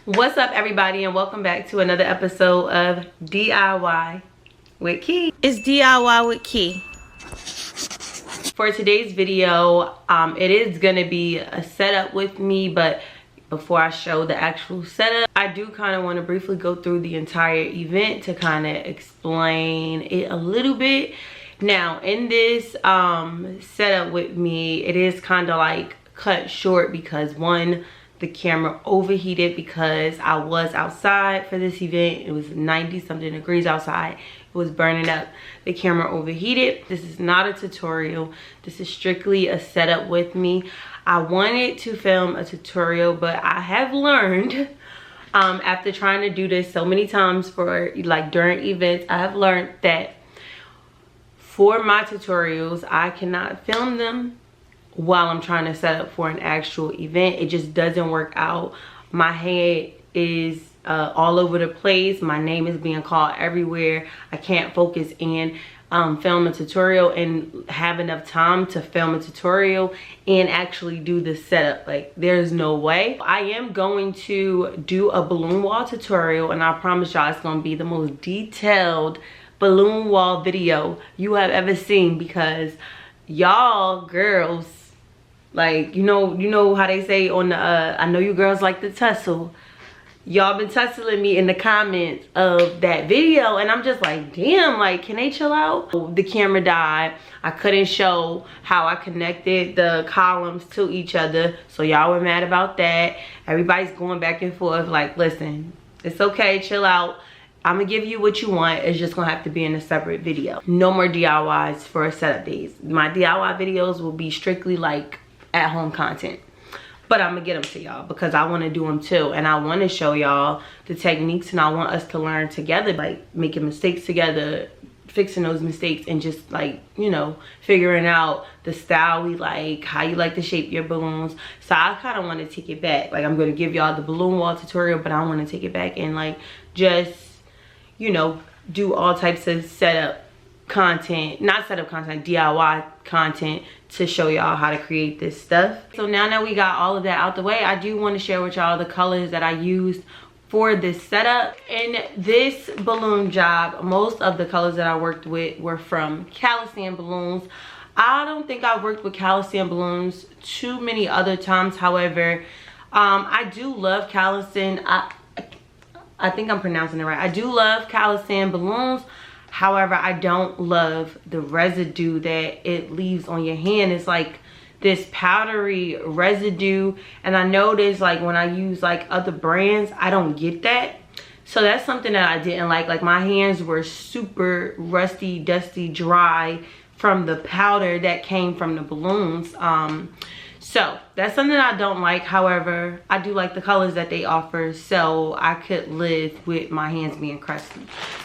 What's up, everybody, and welcome back to another episode of DIY with Key. It's DIY with Key. For today's video, it is gonna be a setup with me, but before I show the actual setup, I do kind of want to briefly go through the entire event to kind of explain it a little bit. Now, in this setup with me, it is kind of like cut short because one, the camera overheated because I was outside for this event. It was 90 something degrees outside. It was burning up. The camera overheated. This is not a tutorial. This is strictly a setup with me. I wanted to film a tutorial, but I have learned after trying to do this so many times for like during events, I have learned that for my tutorials, I cannot film them while I'm trying to set up for an actual event. It just doesn't work out. My head is all over the place. My name is being called everywhere. I can't focus and film a tutorial and have enough time to film a tutorial and actually do the setup. Like, there's no way. I am going to do a balloon wall tutorial, and I promise y'all it's gonna be the most detailed balloon wall video you have ever seen, because y'all girls, like, you know how they say on the I know you girls like to tussle. Y'all been tussling me in the comments of that video, and I'm just like, damn, like, can they chill out? The camera died. I couldn't show how I connected the columns to each other, so y'all were mad about that. Everybody's going back and forth like, listen, it's okay, chill out. I'm gonna give you what you want. It's just gonna have to be in a separate video. No more DIYs for setup days. My DIY videos will be strictly like at-home content. But I'm gonna get them to y'all because I want to do them too, and I want to show y'all the techniques, and I want us to learn together, like making mistakes together, fixing those mistakes, and just like, you know, figuring out the style we like, how you like to shape your balloons. So I kind of want to take it back. Like, I'm gonna give y'all the balloon wall tutorial, but I want to take it back and like just, you know, do all types of setup content, not setup content, DIY content, to show y'all how to create this stuff. So now that we got all of that out the way, I do want to share with y'all the colors that I used for this setup. In this balloon job, most of the colors that I worked with were from Kalisan balloons. I don't think I've worked with Kalisan balloons too many other times. However, I do love Kalisan. I think I'm pronouncing it right. I do love Kalisan balloons. However, I don't love the residue that it leaves on your hand. It's like this powdery residue, and I noticed like when I use like other brands, I don't get that. So that's something that I didn't like. Like, my hands were super rusty, dusty, dry from the powder that came from the balloons. So that's something I don't like. However, I do like the colors that they offer, so I could live with my hands being crusty.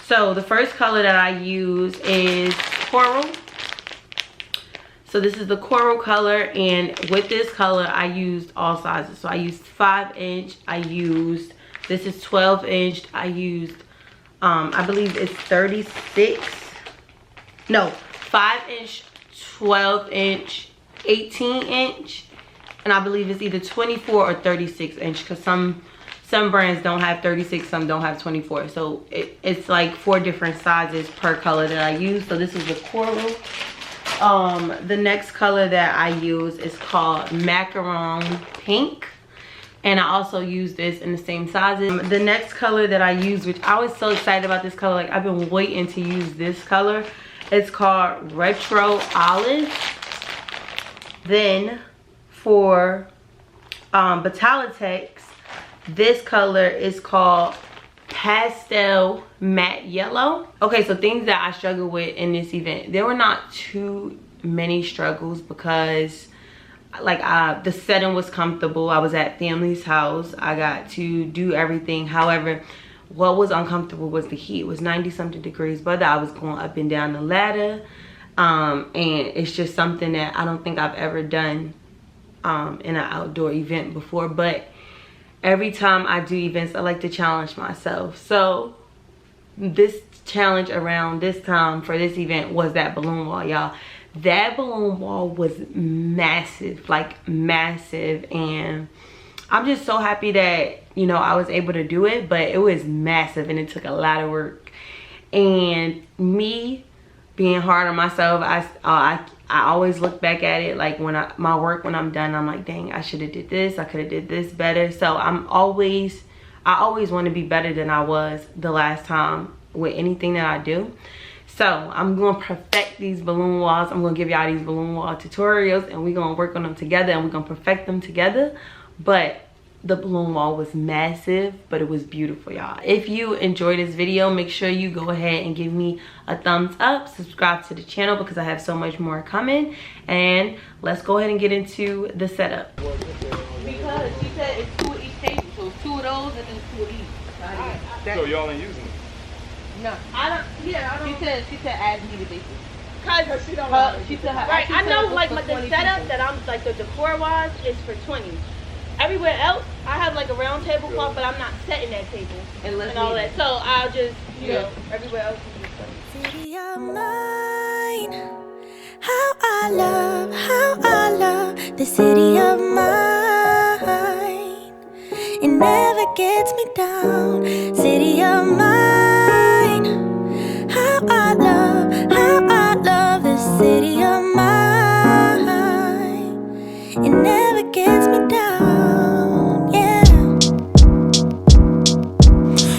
So the first color that I use is coral. So this is the coral color, and with this color I used all sizes. So I used 5-inch, I used, this is 12-inch, I used I believe it's 36, no, 5-inch, 12-inch, 18-inch, and I believe it's either 24 or 36-inch, because some brands don't have 36, some don't have 24. So it's like 4 different sizes per color that I use. So this is the coral. The next color that I use is called macaron pink, and I also use this in the same sizes. The next color that I use, which I was so excited about this color, like I've been waiting to use this color, it's called retro olive. Then for Bday, this color is called pastel matte yellow. Okay, so things that I struggled with in this event, there were not too many struggles because like the setting was comfortable. I was at family's house, I got to do everything. However, what was uncomfortable was the heat. It was 90 something degrees, but I was going up and down the ladder, and it's just something that I don't think I've ever done in an outdoor event before. But every time I do events, I like to challenge myself. So this challenge around this time for this event was that balloon wall, y'all. That balloon wall was massive, like massive, and I'm just so happy that you know, I was able to do it, but it was massive and it took a lot of work. And me being hard on myself, I always look back at it like when my work when I'm done, I'm like, dang, I should have did this, I could have did this better. So I always want to be better than I was the last time with anything that I do. So I'm going to perfect these balloon walls. I'm going to give y'all these balloon wall tutorials, and we're going to work on them together, and we're going to perfect them together. But the balloon wall was massive, but it was beautiful, y'all. If you enjoyed this video, make sure you go ahead and give me a thumbs up, subscribe to the channel because I have so much more coming. And let's go ahead and get into the setup. Because she said it's 2 of each table, so 2 of those and then 2 of these. So y'all ain't using it? No, I don't. Yeah, I don't. She said as needed basis. Cause she don't know. She said her. Right, she I said know her like for the 20 setup people. that I'm like the decor wise is for 20. Everywhere else, I have like a round tablecloth, but I'm not setting that table Unless and all needed. that. So I'll just, you know, everywhere else is just 20. City of mine, how I love the city of mine. It never gets me down. City of mine, how I love the city of mine. It never gets me down, yeah.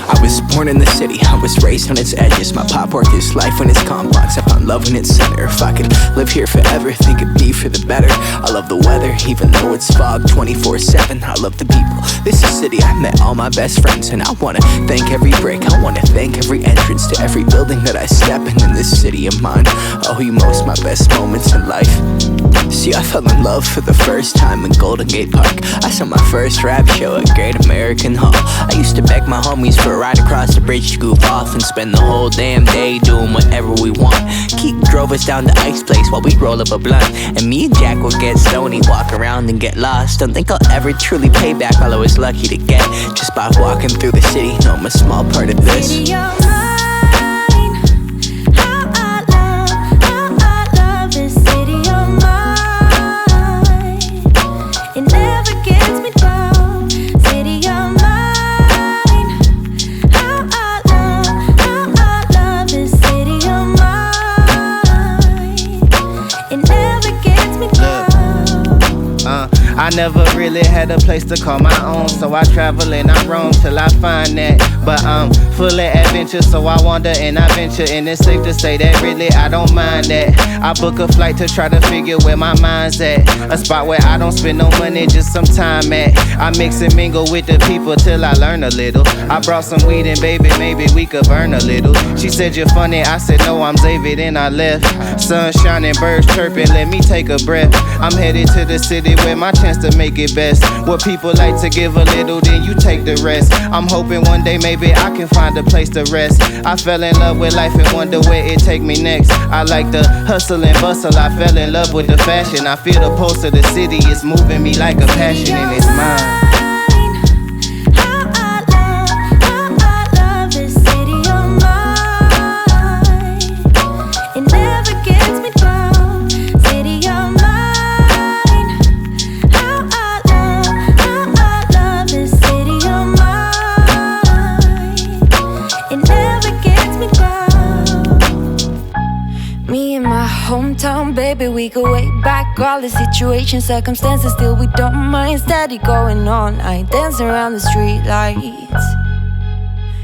I was born in the city, I was raised on its edges. My pop worked his life when it's complex. I found love in its center. If I could live here forever, think it'd be for the better. I love the weather, even though it's fog 24/7. I love the people, this is city. I met all my best friends, and I wanna thank every brick. I wanna thank every entrance to every building that I step in this city of mine. I owe you most my best moments in life. See, I fell in love for the first time in Golden Gate Park. I saw my first rap show at Great American Hall. I used to beg my homies for a ride across the bridge to goof off and spend the whole damn day doing whatever we want. Keith drove us down to Ice Place while we'd roll up a blunt, and me and Jack would get stoney, walk around and get lost. Don't think I'll ever truly pay back all I was lucky to get just by walking through the city. No, I'm a small part of this. City of mine, how I love this city of mine. It never gets me down. City of mine, how I love this city of mine. It never gets me down. I never really had a place to call my own, so I travel and I roam till I find that. But I'm full of adventure, so I wander and I venture, and it's safe to say that really I don't mind that. I book a flight to try to figure where my mind's at, a spot where I don't spend no money, just some time at. I mix and mingle with the people till I learn a little. I brought some weed and baby, maybe we could burn a little. She said you're funny, I said no, I'm Xavier, then I left. Sun shining, birds chirping, let me take a breath. I'm headed to the city where my chance to make it best. What people like to give a little, then you take the rest. I'm hoping one day maybe I can find a place to rest. I fell in love with life and wonder where it take me next. I like the hustle and bustle, I fell in love with the fashion. I feel the pulse of the city, it's moving me like a passion, and it's mine. How I love this city of mine. It never gets me down. City of mine. How I love this city of mine. It never gets me down. Me and my hometown, baby, we go way back. All the situations, circumstances, still we don't mind. Steady going on, I dance around the street lights.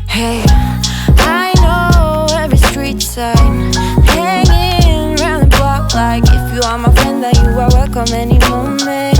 Hey, I know every street sign, hanging around the block like if you are my friend, then you are welcome any moment.